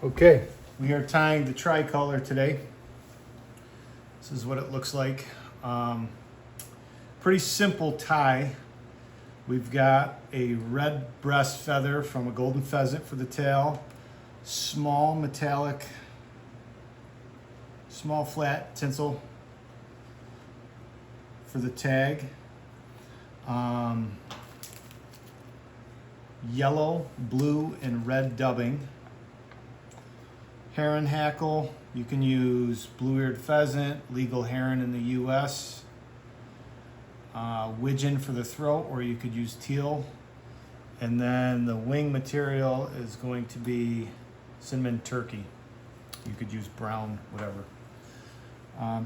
Okay, we are tying the tricolor today. This is what it looks like. Pretty simple tie. We've got a red breast feather from a golden pheasant for the tail, small metallic, small flat tinsel for the tag, yellow, blue, and red dubbing. Heron hackle, you can use blue-eared pheasant, legal heron in the US. Widgeon for the throat, or you could use teal. And then the wing material is going to be cinnamon turkey. You could use brown, whatever.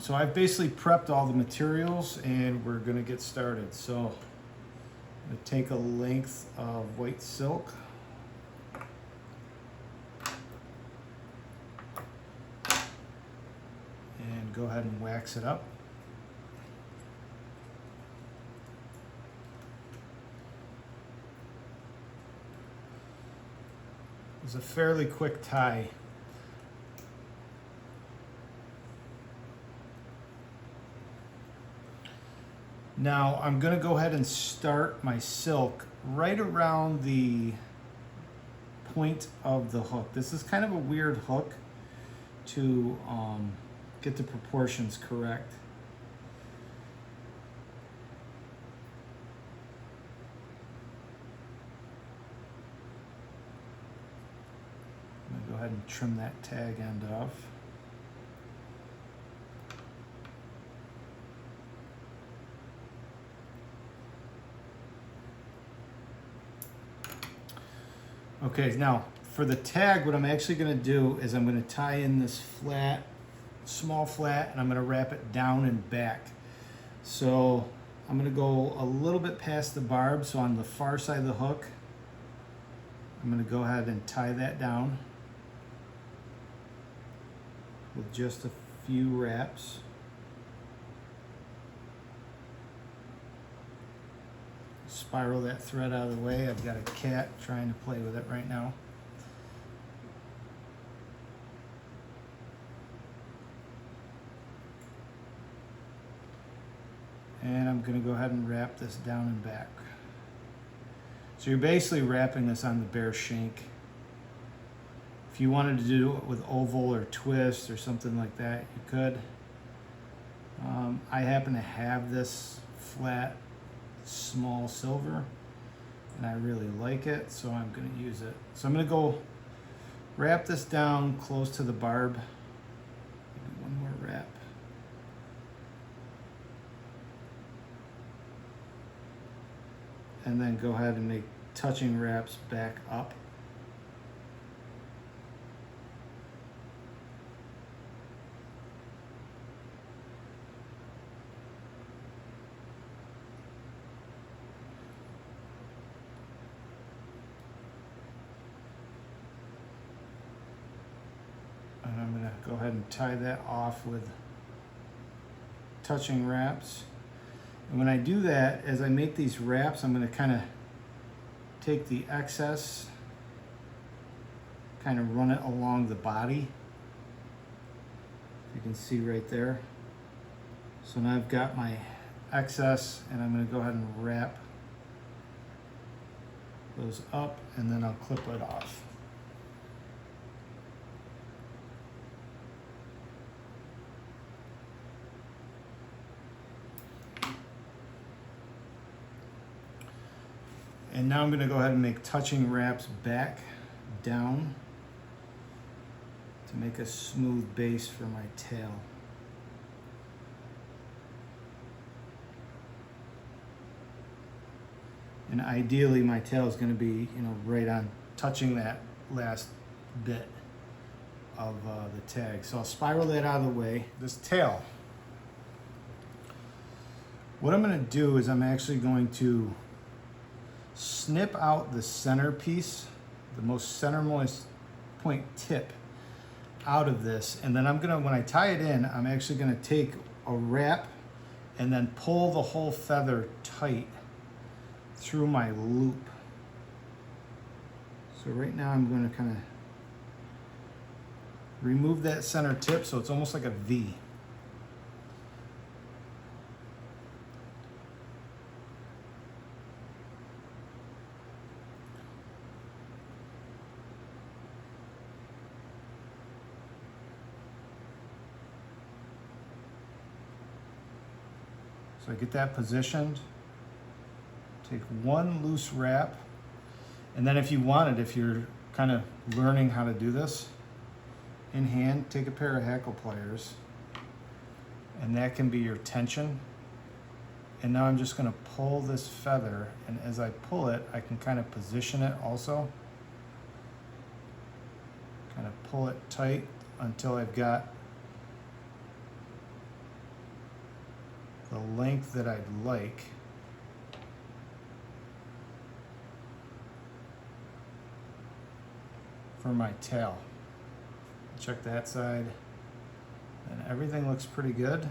So I've basically prepped all the materials and we're gonna get started. So I'm gonna take a length of white silk. And go ahead and wax it up. It's a fairly quick tie. Now I'm going to go ahead and start my silk right around the point of the hook. This is kind of a weird hook to get the proportions correct. I'm going to go ahead and trim that tag end off. Okay, now for the tag, what I'm actually going to do is I'm going to tie in this flat, small flat, and I'm going to wrap it down and back. So I'm going to go a little bit past the barb, so on the far side of the hook, I'm going to go ahead and tie that down with just a few wraps. Spiral that thread out of the way. I've got a cat trying to play with it right now. And I'm going to go ahead and wrap this down and back. So you're basically wrapping this on the bare shank. If you wanted to do it with oval or twist or something like that, you could. I happen to have this flat small silver and I really like it, so I'm going to use it. So I'm going to go wrap this down close to the barb. Maybe one more wrap. And then go ahead and make touching wraps back up. And I'm going to go ahead and tie that off with touching wraps. And when I do that, as I make these wraps, I'm going to kind of take the excess, kind of run it along the body. You can see right there. So now I've got my excess, and I'm going to go ahead and wrap those up, and then I'll clip it off. And now I'm going to go ahead and make touching wraps back down to make a smooth base for my tail. And ideally my tail is going to be, right on touching that last bit of the tag. So I'll spiral that out of the way. This tail, what I'm going to do is I'm actually going to snip out the center piece, the most centermost point tip out of this, and then I'm gonna, when I tie it in, I'm actually gonna take a wrap and then pull the whole feather tight through my loop. So right now I'm going to kind of remove that center tip so it's almost like a V. So I get that positioned. Take one loose wrap, and then if you wanted, if you're kind of learning how to do this, in hand, take a pair of hackle pliers, and that can be your tension. And now I'm just going to pull this feather, and as I pull it, I can kind of position it also. Kind of pull it tight until I've got the length that I'd like. For my tail. Check that side, and everything looks pretty good. So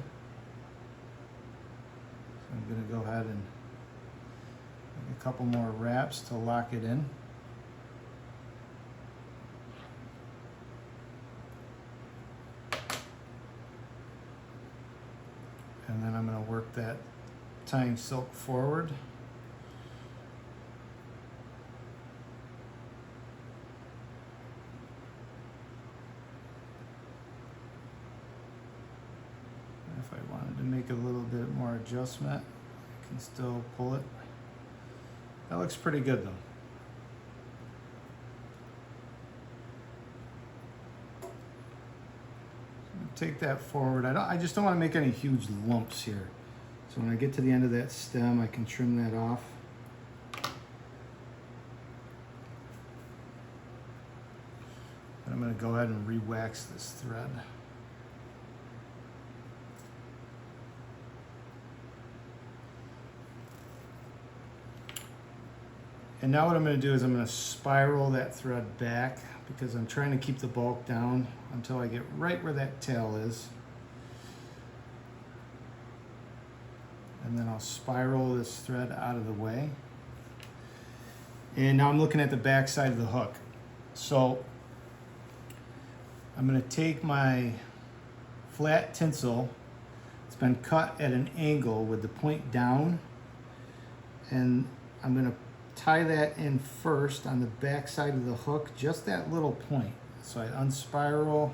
I'm going to go ahead and make a couple more wraps to lock it in. And then I'm going to work that tying silk forward. If I wanted to make a little bit more adjustment, I can still pull it. That looks pretty good though. Take that forward. I just don't want to make any huge lumps here. So when I get to the end of that stem, I can trim that off. And I'm going to go ahead and re-wax this thread. And now what I'm going to do is I'm going to spiral that thread back because I'm trying to keep the bulk down until I get right where that tail is. And then I'll spiral this thread out of the way. And now I'm looking at the back side of the hook. So I'm going to take my flat tinsel. It's been cut at an angle with the point down. And I'm going to tie that in first on the back side of the hook, just that little point. So I unspiral.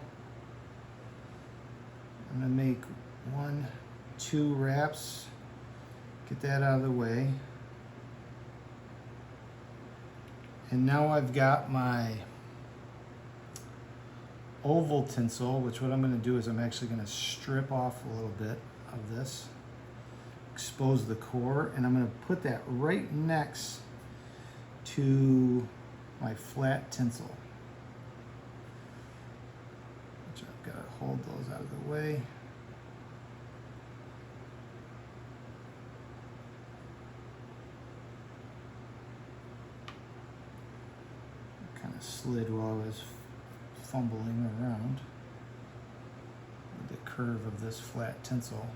I'm going to make 1, 2 wraps. Get that out of the way. And now I've got my oval tinsel, which what I'm going to do is I'm actually going to strip off a little bit of this, expose the core, and I'm going to put that right next to my flat tinsel, which I've got to hold those out of the way. Kind of slid while I was fumbling around with the curve of this flat tinsel.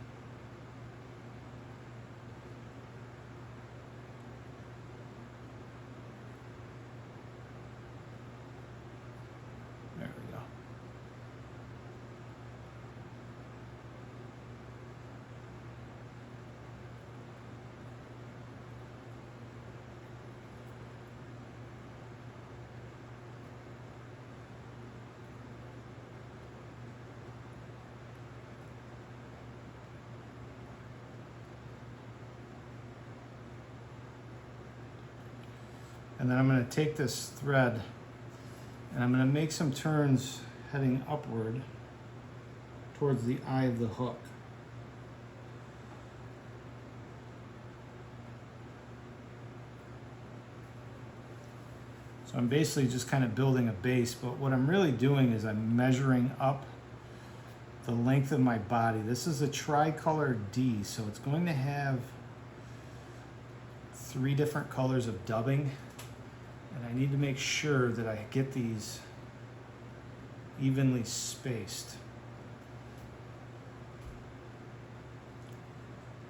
There we go. And then I'm going to take this thread and I'm going to make some turns heading upward towards the eye of the hook. So I'm basically just kind of building a base, but what I'm really doing is I'm measuring up the length of my body. This is a Tricolor Dee, so it's going to have 3 different colors of dubbing. And I need to make sure that I get these evenly spaced.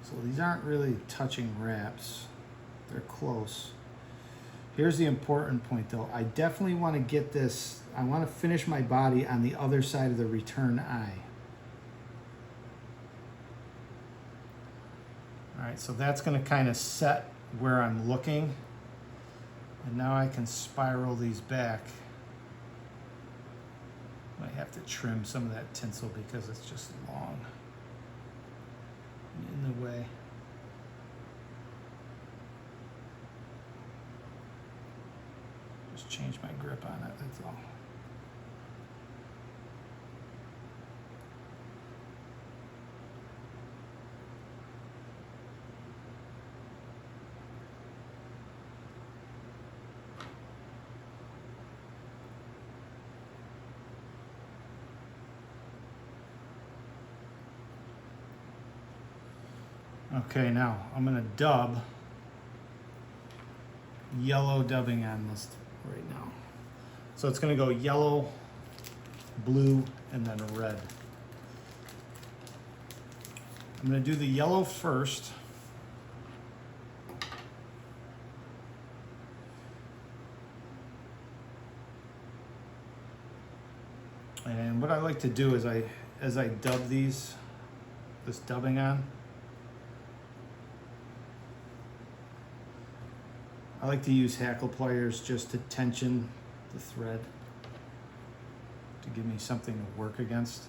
So these aren't really touching wraps. They're close. Here's the important point though. I definitely want to get this, I want to finish my body on the other side of the return eye. All right, so that's going to kind of set where I'm looking. And now I can spiral these back. Might have to trim some of that tinsel because it's just long and in the way. Just change my grip on it, that's all. Okay, now I'm gonna dub yellow dubbing on this right now. So it's gonna go yellow, blue, and then red. I'm gonna do the yellow first. And what I like to do is as I dub this dubbing on, I like to use hackle pliers just to tension the thread to give me something to work against.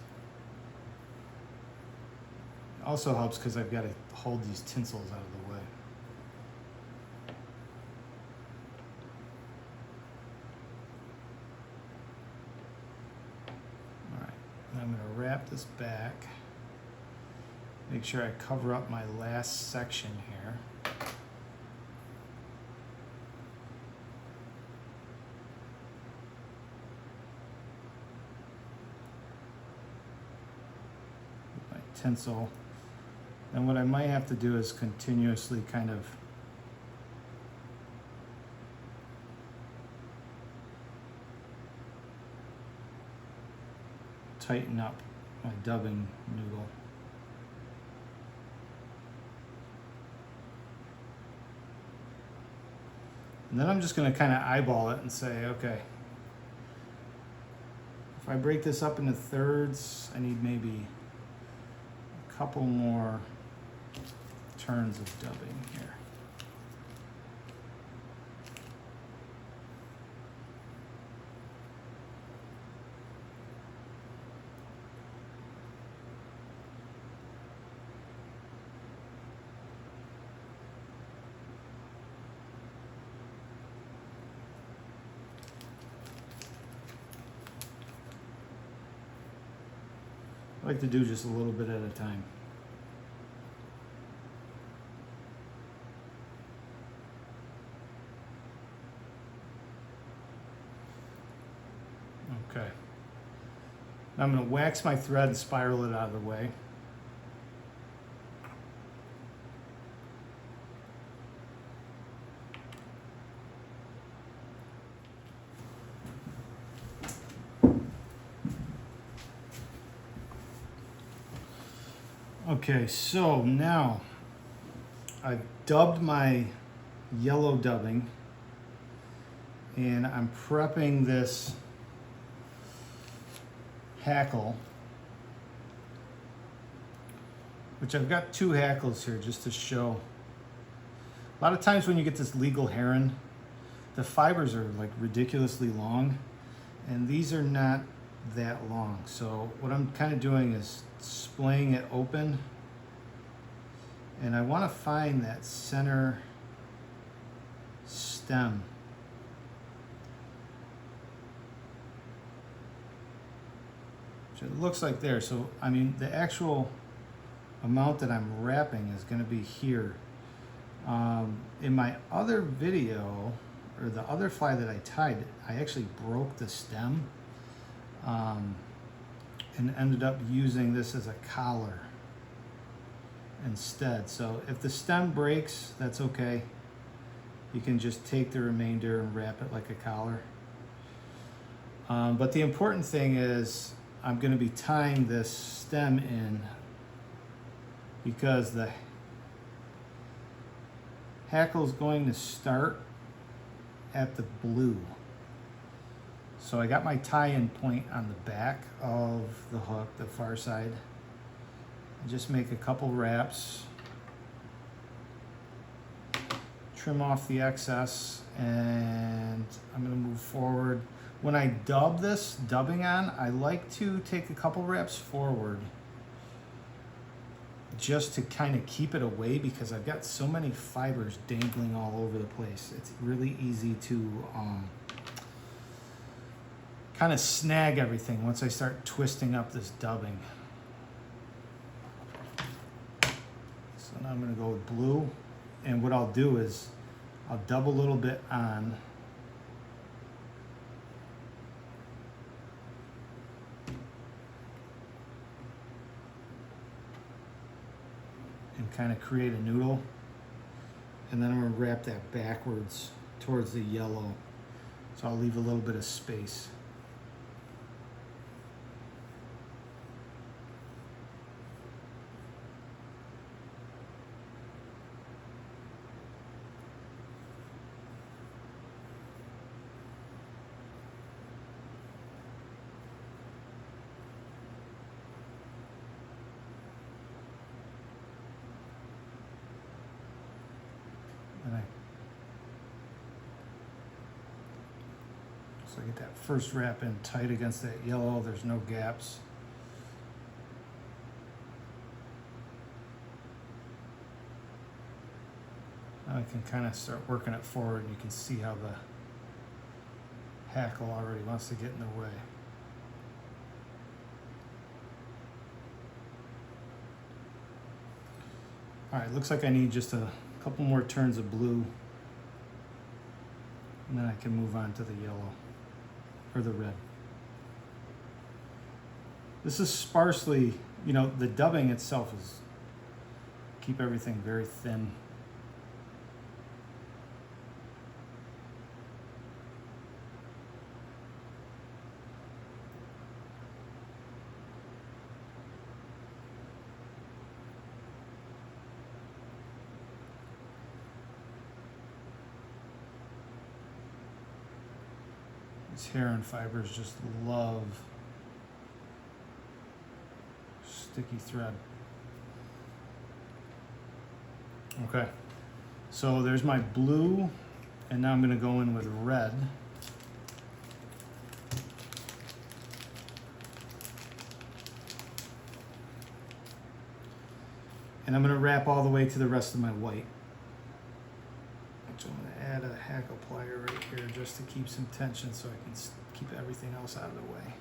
It also helps because I've got to hold these tinsels out of the way. All right, and I'm going to wrap this back. Make sure I cover up my last section here. Tinsel. And what I might have to do is continuously kind of tighten up my dubbing noodle. And then I'm just going to kind of eyeball it and say, okay, if I break this up into thirds, I need maybe couple more turns of dubbing here. I like to do just a little bit at a time. Okay. Now I'm going to wax my thread and spiral it out of the way. Okay, so now I've dubbed my yellow dubbing and I'm prepping this hackle, which I've got 2 hackles here just to show. A lot of times when you get this legal heron, the fibers are like ridiculously long and these are not that long. So what I'm kind of doing is splaying it open, and I want to find that center stem. Which it looks like there. So I mean the actual amount that I'm wrapping is going to be here. In my other video, or the other fly that I tied, I actually broke the stem and ended up using this as a collar instead. So if the stem breaks, that's okay. You can just take the remainder and wrap it like a collar. But the important thing is I'm going to be tying this stem in because the hackle is going to start at the blue. So I got my tie-in point on the back of the hook, the far side. I just make a couple wraps, trim off the excess, and I'm gonna move forward. When I dub this, dubbing on, I like to take a couple wraps forward just to kind of keep it away because I've got so many fibers dangling all over the place. It's really easy to kind of snag everything once I start twisting up this dubbing. So now I'm gonna go with blue, and what I'll do is I'll dub a little bit on, and kind of create a noodle, and then I'm going to wrap that backwards towards the yellow, so I'll leave a little bit of space. So I get that first wrap in tight against that yellow, there's no gaps. Now I can kind of start working it forward, and you can see how the hackle already wants to get in the way. All right, looks like I need just a couple more turns of blue, and then I can move on to the yellow, or the red. This is sparsely, you know, the dubbing itself is, keep everything very thin. These heron fibers just love sticky thread. Okay, so there's my blue, and now I'm going to go in with red. And I'm going to wrap all the way to the rest of my white. Actually, I'm going to add a hackle plier right here just to keep some tension so I can keep everything else out of the way.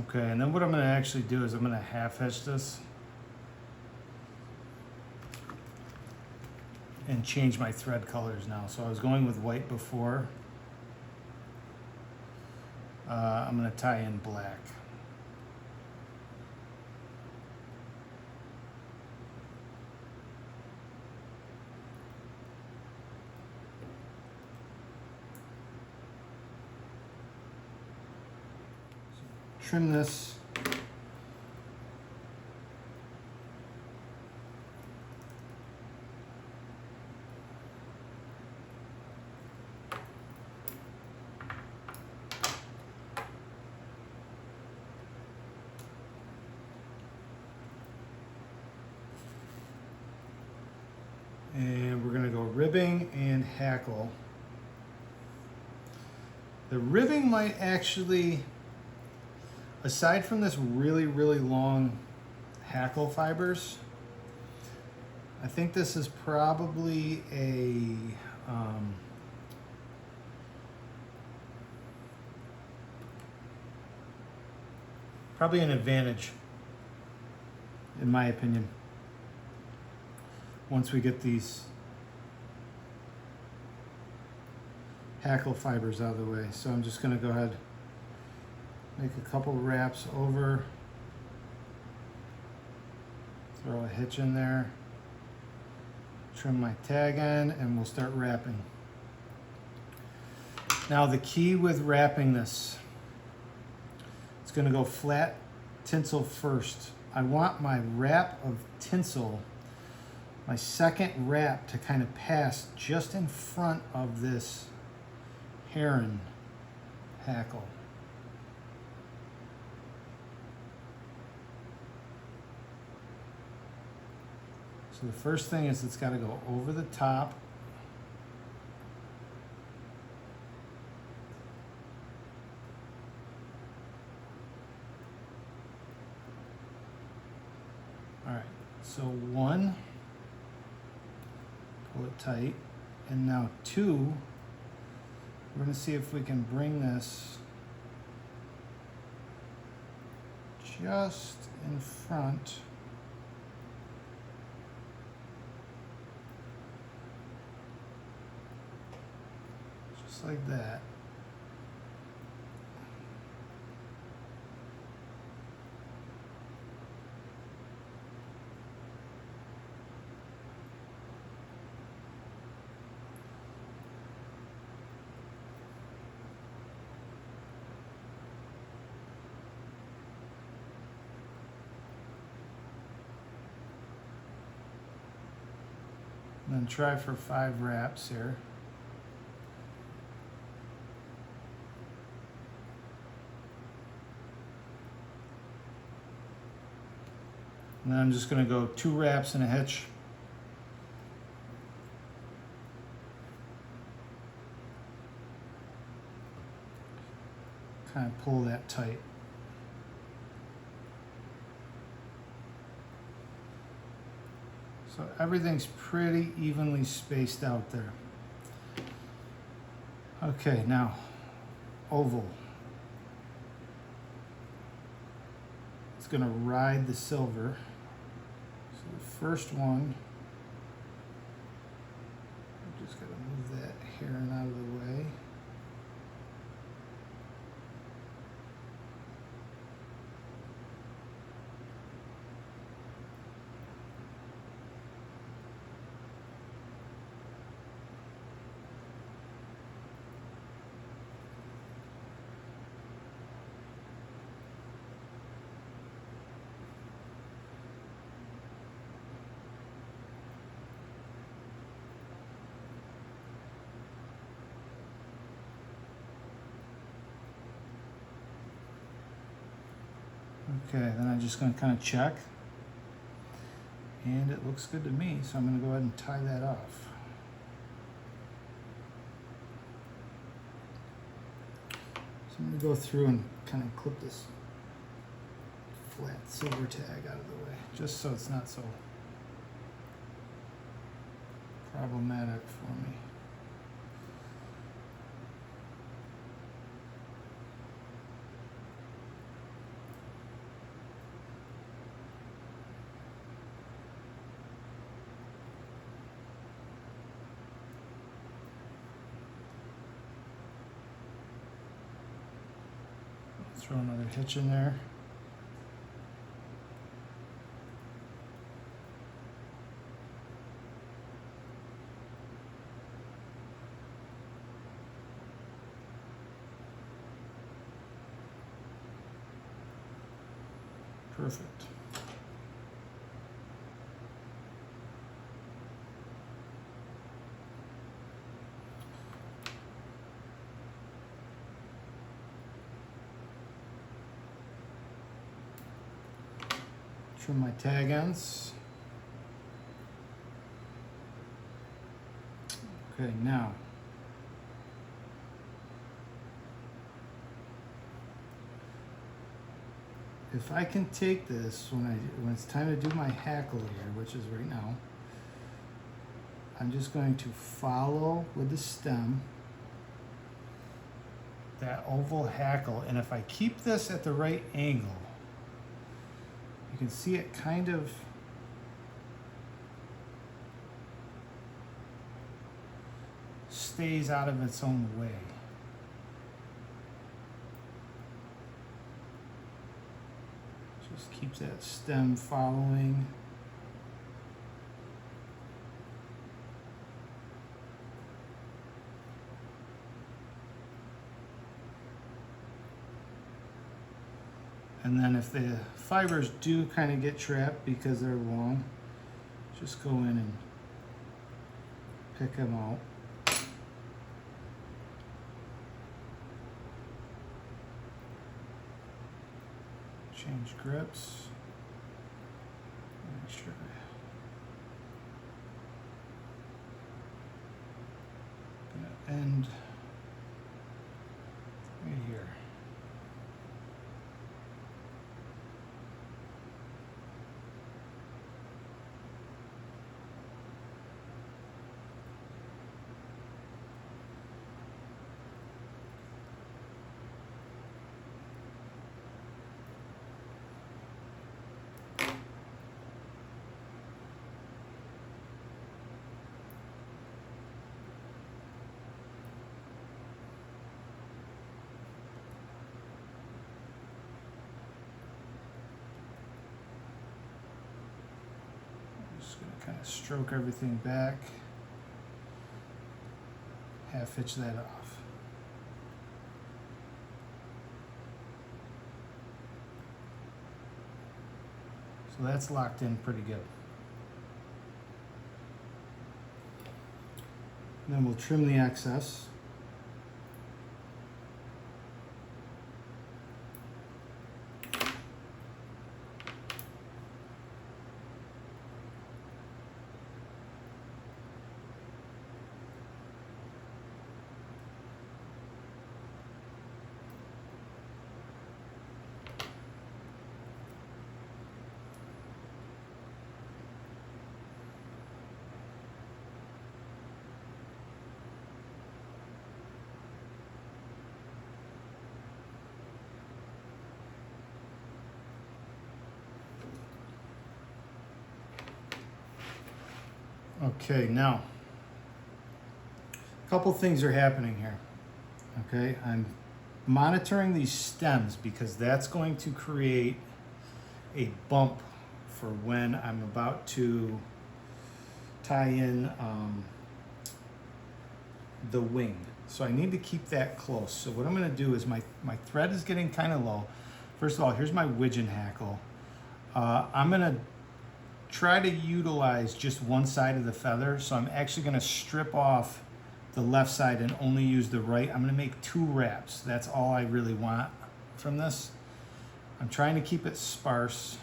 Okay, and then what I'm going to actually do is I'm going to half hitch this and change my thread colors now. So I was going with white before. I'm going to tie in black. Trim this. And we're going to go ribbing and hackle. The ribbing might actually, aside from this really, really long hackle fibers, I think this is probably a probably an advantage, in my opinion, once we get these hackle fibers out of the way. So I'm just going to go ahead, make a couple wraps over, throw a hitch in there, trim my tag end, and we'll start wrapping. Now the key with wrapping this, it's going to go flat tinsel first. I want my wrap of tinsel, my second wrap, to kind of pass just in front of this heron hackle. So the first thing is it's got to go over the top. All right, so one, pull it tight, and now two, we're going to see if we can bring this just in front. Just like that. And then try for 5 wraps here. And then I'm just going to go 2 wraps and a hitch. Kind of pull that tight. So everything's pretty evenly spaced out there. Okay, now oval. It's going to ride the silver. So the first one, I'm just going to move that heron out of the way. Okay, then I'm just going to kind of check, and it looks good to me, so I'm going to go ahead and tie that off. So I'm going to go through and kind of clip this flat silver tag out of the way, just so it's not so problematic for me. Throw another hitch in there. Perfect. Trim my tag ends. Okay, now if I can take this when it's time to do my hackle here, which is right now, I'm just going to follow with the stem that oval hackle, and if I keep this at the right angle, you can see it kind of stays out of its own way. Just keeps that stem following. And then if the fibers do kind of get trapped because they're long, just go in and pick them out. Change grips. Make sure. Gonna end right here. Just going to kind of stroke everything back, half hitch that off. So that's locked in pretty good. And then we'll trim the excess. Okay, now, a couple things are happening here. Okay, I'm monitoring these stems because that's going to create a bump for when I'm about to tie in the wing. So I need to keep that close. So what I'm going to do is my thread is getting kind of low. First of all, here's my widgeon hackle. I'm going to try to utilize just one side of the feather. So I'm actually going to strip off the left side and only use the right. I'm going to make 2 wraps. That's all I really want from this. I'm trying to keep it sparse.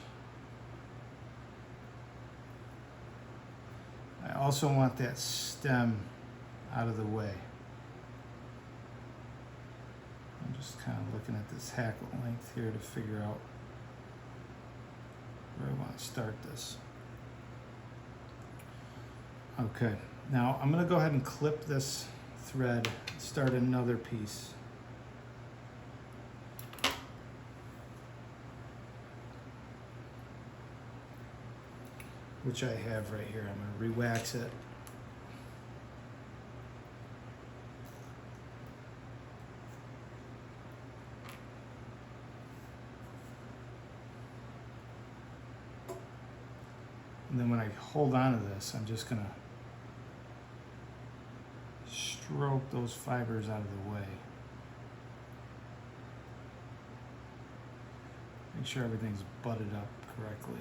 I also want that stem out of the way. I'm just kind of looking at this hackle length here to figure out where I want to start this. Okay, now I'm going to go ahead and clip this thread, start another piece. Which I have right here. I'm going to re-wax it. And then when I hold on to this, I'm just going to stroke those fibers out of the way. Make sure everything's butted up correctly.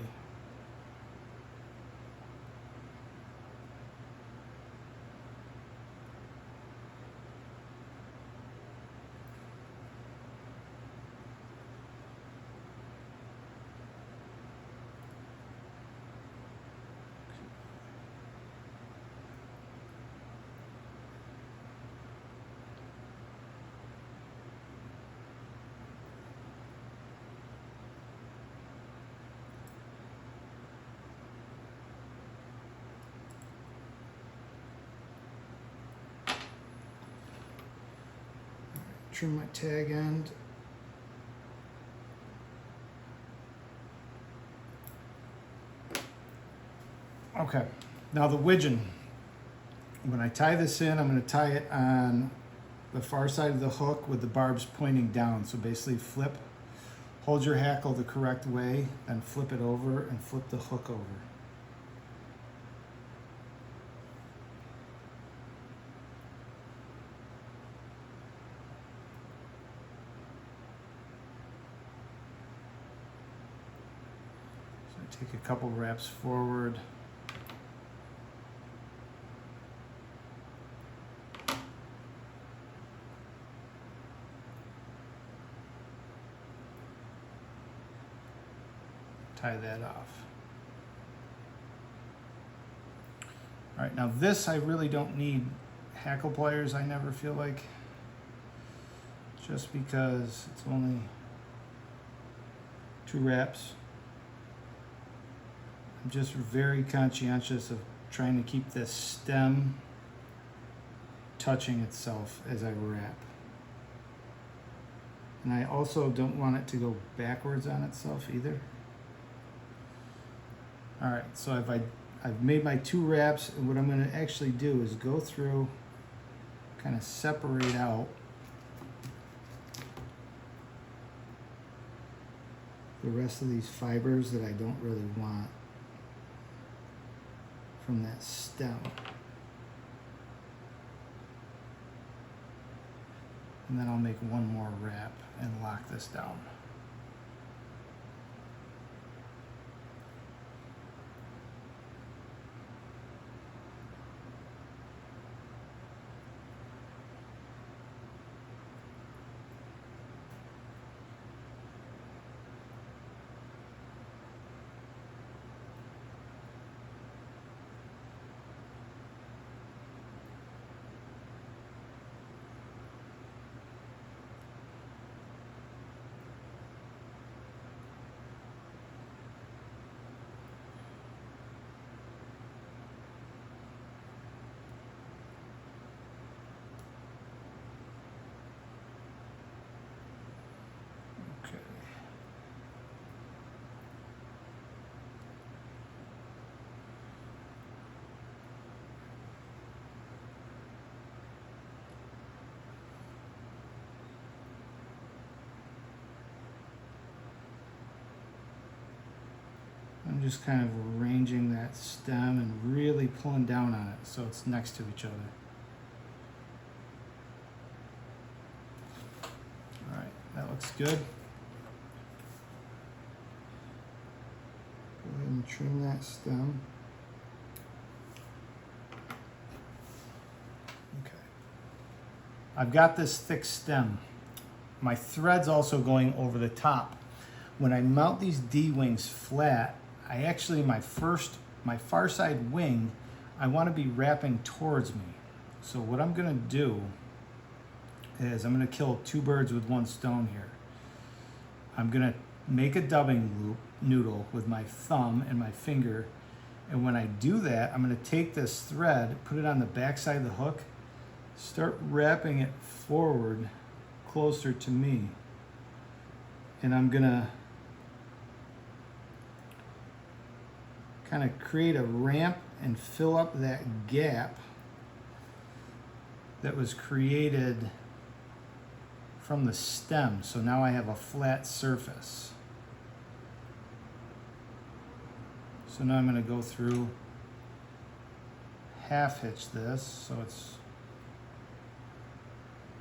trim my tag end. Okay, now the widgeon. When I tie this in, I'm going to tie it on the far side of the hook with the barbs pointing down. So basically flip, hold your hackle the correct way, and flip it over and flip the hook over. So I take a couple wraps forward. Tie that off. All right, now this I really don't need hackle pliers, I never feel like, just because it's only 2 wraps. I'm just very conscientious of trying to keep this stem touching itself as I wrap. And I also don't want it to go backwards on itself either. All right, so I've made my 2 wraps, and what I'm going to actually do is go through, kind of separate out the rest of these fibers that I don't really want from that stem. And then I'll make one more wrap and lock this down. I'm just kind of arranging that stem and really pulling down on it so it's next to each other. All right, that looks good. Go ahead and trim that stem. Okay. I've got this thick stem. My thread's also going over the top. When I mount these D wings flat, I actually, my far side wing, I want to be wrapping towards me. So what I'm going to do is I'm going to kill 2 birds with 1 stone here. I'm going to make a dubbing loop noodle with my thumb and my finger. And when I do that, I'm going to take this thread, put it on the back side of the hook, start wrapping it forward closer to me. And I'm going to kind of create a ramp and fill up that gap that was created from the stem. So now I have a flat surface. So now I'm going to go through, half hitch this so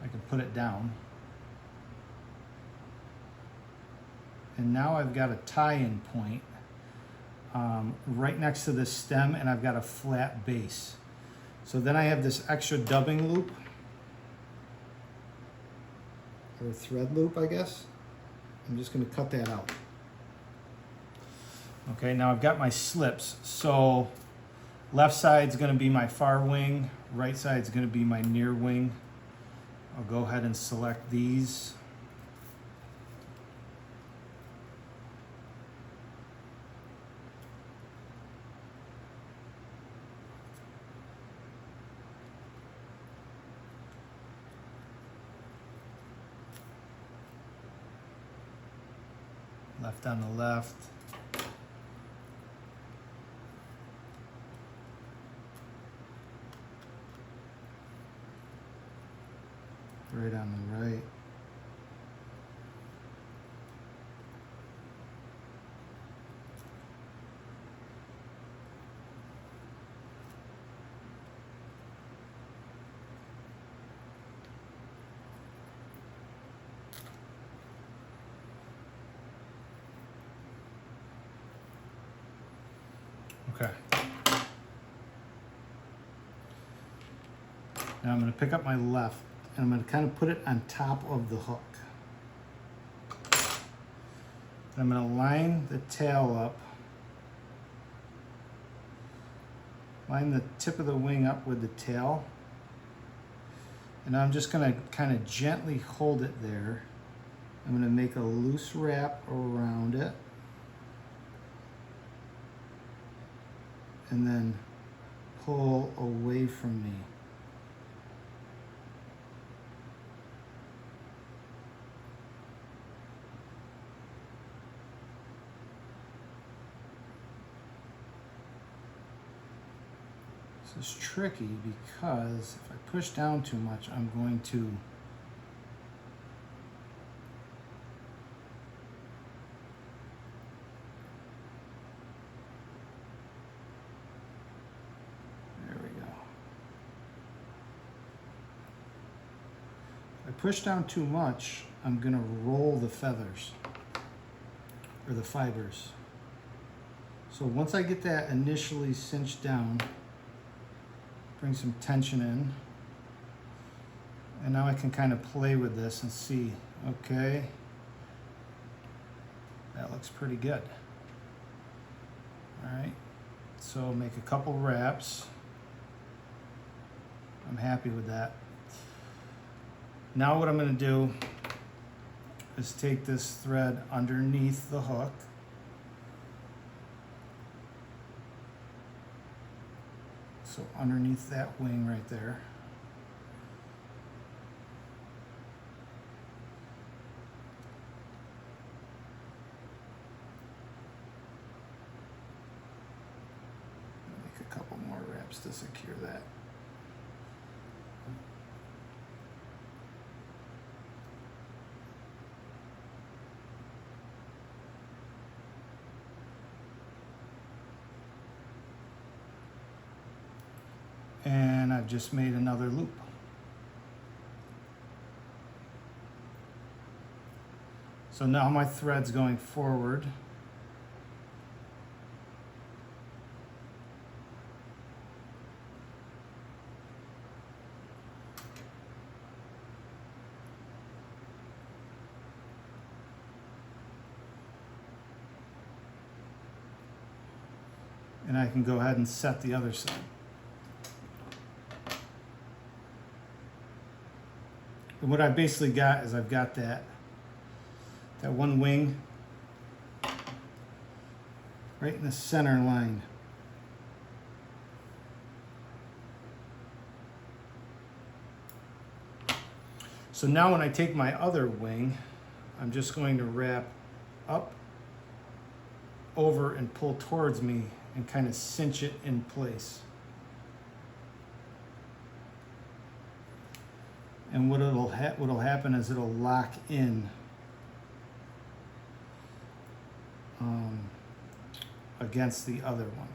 I can put it down. And now I've got a tie-in point right next to the stem, and I've got a flat base. So then I have this extra dubbing loop, or thread loop, I guess. I'm just going to cut that out. Okay, now I've got my slips. So left side's going to be my far wing, right side's going to be my near wing. I'll go ahead and select these. Left on the left. Right on the right. Okay. Now I'm going to pick up my left and I'm going to kind of put it on top of the hook. And I'm going to line the tail up, line the tip of the wing up with the tail, and I'm just going to kind of gently hold it there. I'm going to make a loose wrap around it, and then pull away from me. This is tricky because if I push down too much, I'm going to push down too much, I'm going to roll the feathers or the fibers. So once I get that initially cinched down, bring some tension in, and now I can kind of play with this and see, okay, that looks pretty good. All right, so make a couple wraps. I'm happy with that. Now what I'm going to do is take this thread underneath the hook, so underneath that wing right there. Make a couple more wraps to secure that. And I've just made another loop. So now my thread's going forward. And I can go ahead and set the other side. And what I basically got is I've got that one wing right in the center line. So now when I take my other wing, I'm just going to wrap up, over, and pull towards me and kind of cinch it in place. And what'll happen is it'll lock in against the other one.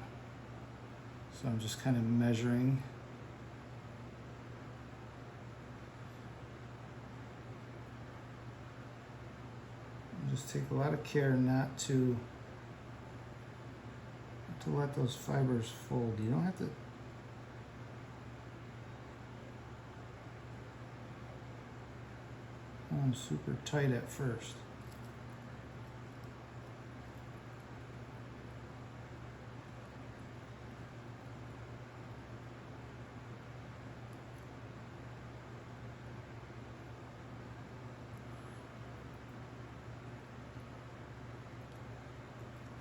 So I'm just kind of measuring. Just take a lot of care not to let those fibers fold. You don't have to hold them super tight at first.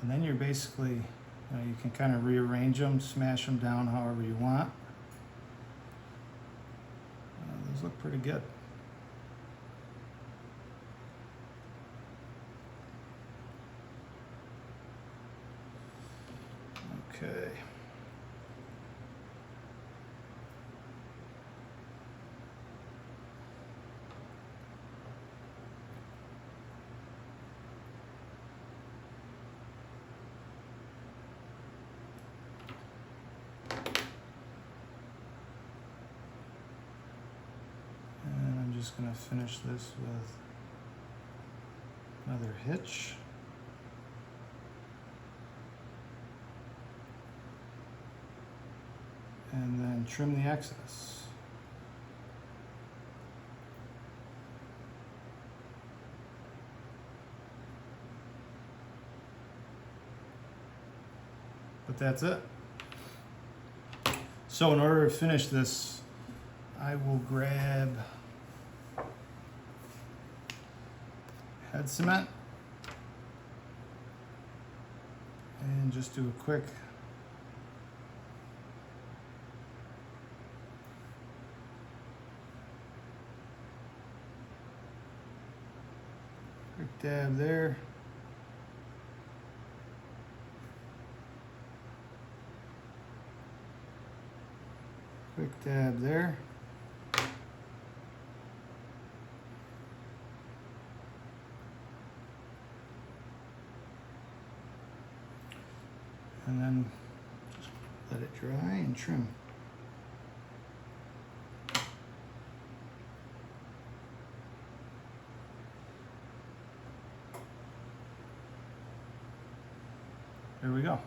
And then you're basically, you can kind of rearrange them, smash them down however you want. Those look pretty good. just going to finish this with another hitch. And then trim the excess. But that's it. So in order to finish this, I will grab head cement and just do a quick dab there. Quick dab there. And then just let it dry and trim. There we go.